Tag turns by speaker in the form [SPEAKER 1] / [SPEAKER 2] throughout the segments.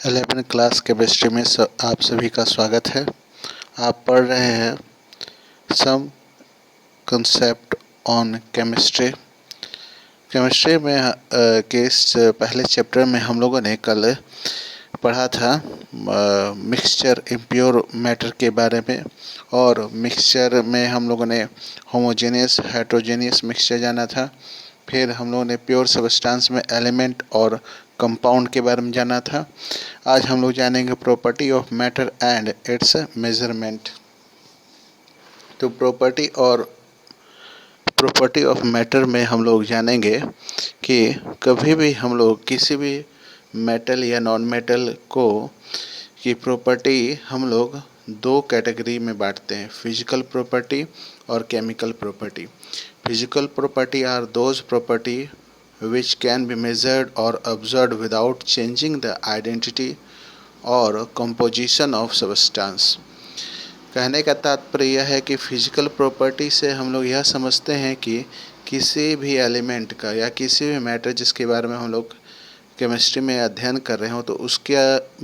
[SPEAKER 1] 11 class chemistry में आप सभी का स्वागत है। आप पढ़ रहे हैं सम कंसेप्ट ऑन केमिस्ट्री। केमिस्ट्री में के इस पहले चैप्टर में हम लोगों ने कल पढ़ा था मिक्सचर इम्प्योर मैटर के बारे में, और मिक्सचर में हम लोगों ने होमोजेनियस हेट्रोजेनियस मिक्सचर जाना था। फिर हम लोगों ने प्योर सब्सटेंस में एलिमेंट और कंपाउंड के बारे में जाना था। आज हम लोग जानेंगे property of matter and it's measurement. तो प्रॉपर्टी ऑफ मैटर में हम लोग जानेंगे कि कभी भी हम लोग किसी भी मेटल या नॉन मेटल को की प्रॉपर्टी हम लोग दो कैटेगरी में बांटते हैं, फिजिकल प्रॉपर्टी और chemical property. Physical property are those property which can be measured or observed without changing the identity और कंपोजिशन ऑफ सब्सटेंस। कहने का तात्पर्य यह है कि फिजिकल प्रॉपर्टी से हम लोग यह समझते हैं कि किसी भी एलिमेंट का या किसी भी मैटर जिसके बारे में हम लोग केमिस्ट्री में अध्ययन कर रहे हो, तो उसके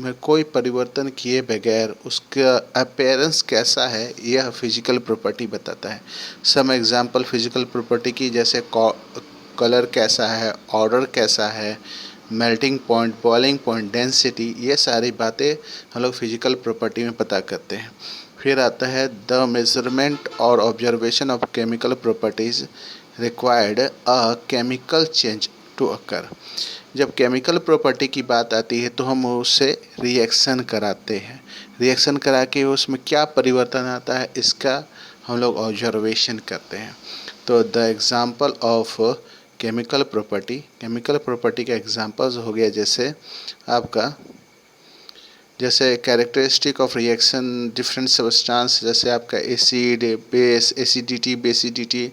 [SPEAKER 1] में कोई परिवर्तन किए बगैर उसका अपीयरेंस कैसा है यह फिजिकल प्रॉपर्टी बताता है। सम एग्जांपल फिजिकल प्रॉपर्टी की, जैसे कलर कैसा है, ऑर्डर कैसा है, melting point, boiling point, density, ये सारी बातें हम लोग फिजिकल प्रॉपर्टी में पता करते हैं। फिर आता है द मेजरमेंट और observation of chemical properties required a chemical change to occur. जब केमिकल प्रॉपर्टी की बात आती है तो हम उससे रिएक्शन कराते हैं। रिएक्शन करा के उसमें क्या परिवर्तन आता है इसका हम लोग ऑब्जर्वेशन करते हैं। तो the example of chemical property का एग्जांपल्स हो गया, जैसे characteristic of reaction different substance, जैसे आपका acid, base, acidity, basicity,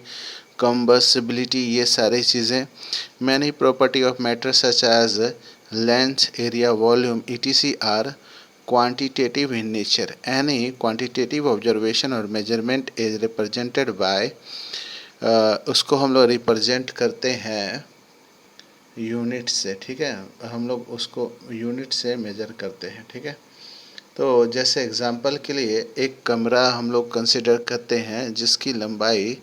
[SPEAKER 1] combustibility, ये सारी चीज़ें। Many property of matter such as length, area, volume etc are quantitative in nature. Any quantitative observation or measurement is represented by उसको हम लोग represent करते हैं यूनिट से, ठीक है। हम लोग उसको यूनिट से मेजर करते हैं, ठीक है। तो जैसे एग्जांपल के लिए एक कमरा हम लोग कंसिडर करते हैं जिसकी लंबाई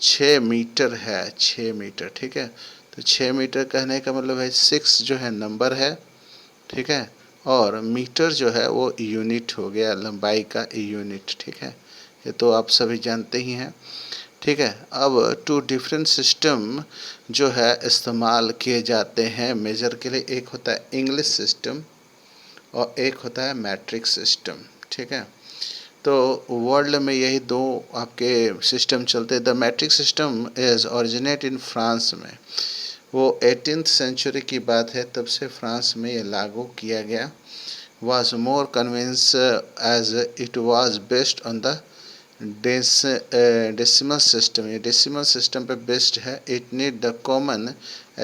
[SPEAKER 1] 6 मीटर है, 6 मीटर, ठीक है। तो 6 मीटर कहने का मतलब है 6 जो है नंबर है, ठीक है, और मीटर जो है वो यूनिट हो गया, लंबाई का यूनिट, ठीक है। ये तो आप सभी जानते ही हैं, ठीक है। अब टू डिफरेंट सिस्टम जो है इस्तेमाल किए जाते हैं मेजर के लिए। एक होता है इंग्लिश सिस्टम और एक होता है मैट्रिक सिस्टम, ठीक है। तो वर्ल्ड में यही दो आपके सिस्टम चलते हैं। The matric system is originate in France में, वो 18th सेंचुरी की बात है, तब से फ्रांस में ये लागू किया गया। was more convinced as it was based on the decimal system. ये डेसिमल सिस्टम पे बेस्ड है। It need the common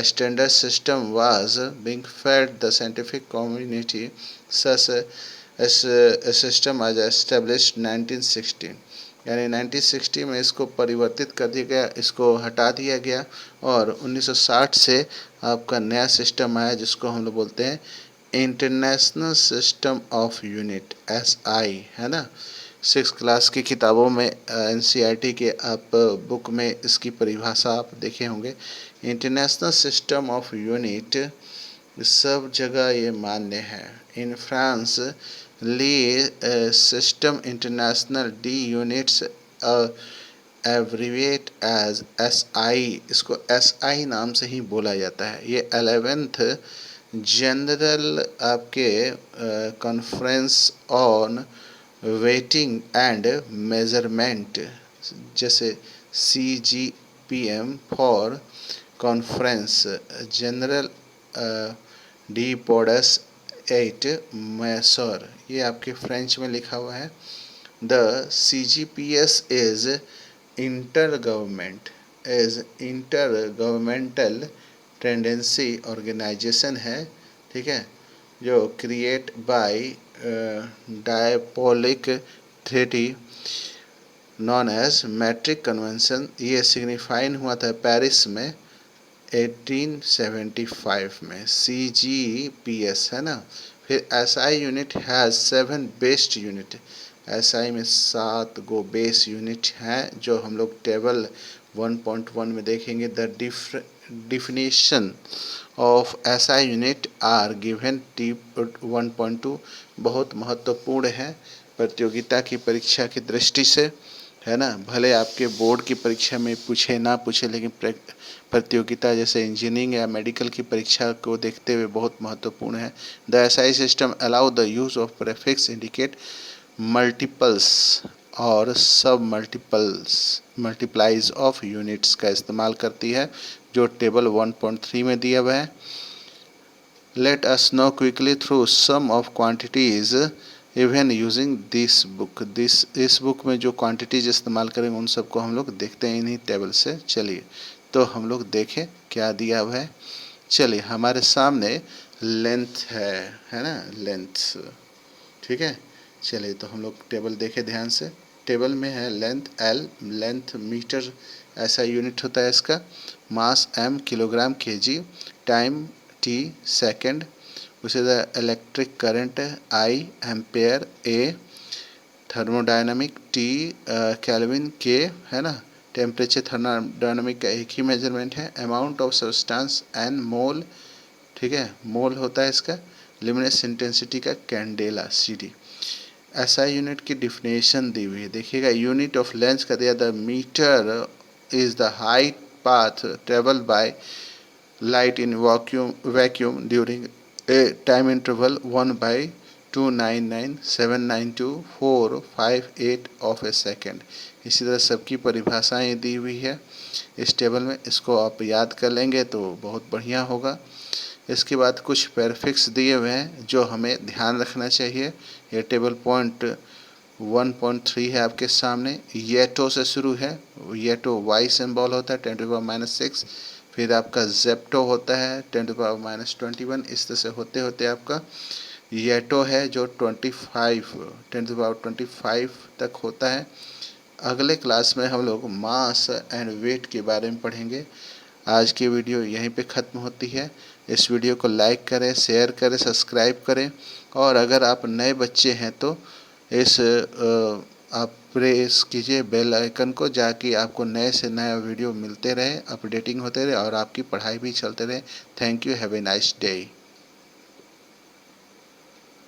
[SPEAKER 1] standard system was being failed the scientific community such system आज एस्टेब्लिश्ड 1916, यानी 1960 में इसको परिवर्तित कर दिया गया, इसको हटा दिया गया, और 1960 से आपका नया सिस्टम आया जिसको हम लोग बोलते हैं international system of unit, SI, है ना। 6 क्लास की किताबों में NCERT के आप बुक में इसकी परिभाषा आप देखे होंगे। इंटरनेशनल सिस्टम ऑफ यूनिट सब जगह ये मान्य है। इन फ्रांस ली सिस्टम इंटरनेशनल डी यूनिट्स एब्रीविएट एज SI, इसको SI नाम से ही बोला जाता है। ये 11th जनरल आपके conference on weighting and measurement, जैसे CGPM फॉर कॉन्फ्रेंस जनरल डी पोडस 8 मैसर, ये आपके फ्रेंच में लिखा हुआ है। The CGPS is intergovernmental tendency organisation है, ठीक है, जो create by diplomatic treaty known as metric convention. ये सिग्निफाइन हुआ था पेरिस में 1875 में। CGPS है ना, फिर SI unit has 7 based unit. SI में 7 गो बेस यूनिट हैं जो हम लोग टेबल 1.1 में देखेंगे। The definition of SI unit are given T 1.2 बहुत महत्वपूर्ण है प्रतियोगिता की परीक्षा की दृष्टि से, है ना। भले आपके बोर्ड की परीक्षा में पूछे ना पूछे, लेकिन प्रतियोगिता जैसे इंजीनियरिंग या मेडिकल की परीक्षा को देखते हुए बहुत महत्वपूर्ण है। The SI system allow the use of prefix indicate multiples और सब मल्टीप्लाइज ऑफ यूनिट्स का इस्तेमाल करती है, जो टेबल 1.3 में दिया हुआ है। Let us know quickly through some of quantities even using this book. इस बुक में जो क्वांटिटीज इस्तेमाल करेंगे उन सबको हम लोग देखते हैं इन्हीं टेबल से। चलिए तो हम लोग देखें क्या दिया हुआ है। चलिए हमारे सामने लेंथ है ना, लेंथ, ठीक है। चलिए तो हम लोग टेबल देखें ध्यान से। टेबल में है लेंथ L, लेंथ मीटर ऐसा यूनिट होता है इसका, mass M kilogram KG, time T second, उसे electric current I ampere, A thermodynamic T kelvin, K है ना, टेम्परेचर थर्मोडायनामिक का एक ही मेजरमेंट है। Amount of substance N mole, ठीक है, मोल होता है इसका। लिमिनेस इंटेंसिटी का कैंडेला CD। SI यूनिट की डिफिनेशन दी हुई है, देखिएगा। यूनिट ऑफ लेंथ का दिया, the metre is the height path travel by light in vacuum during a time interval 1/299,792,458 of A second. इसी तरह सबकी परिभाषाएं दी हुई है इस टेबल में, इसको आप याद कर लेंगे तो बहुत बढ़िया होगा। इसके बाद कुछ प्रीफिक्स दिए हुए हैं जो हमें ध्यान रखना चाहिए। ये टेबल पॉइंट 1.3 है आपके सामने। येटो से शुरू है, येटो वाई सिंबल होता है 10⁻⁻6। फिर आपका जेप्टो होता है 10⁻⁻21। इस तरह से होते होते आपका येटो है जो 10⁻25 तक होता है। अगले क्लास में हम लोग मास एंड वेट के बारे में पढ़ेंगे। आज की वीडियो यहीं पे ख़त्म होती है। इस वीडियो को लाइक करें, शेयर करें, सब्सक्राइब करें, और अगर आप नए बच्चे हैं तो इस आप प्रेस कीजिए बेल आइकन को, जाकि आपको नए से नया वीडियो मिलते रहे, अपडेटिंग होते रहे और आपकी पढ़ाई भी चलते रहे। Thank you, have a nice day.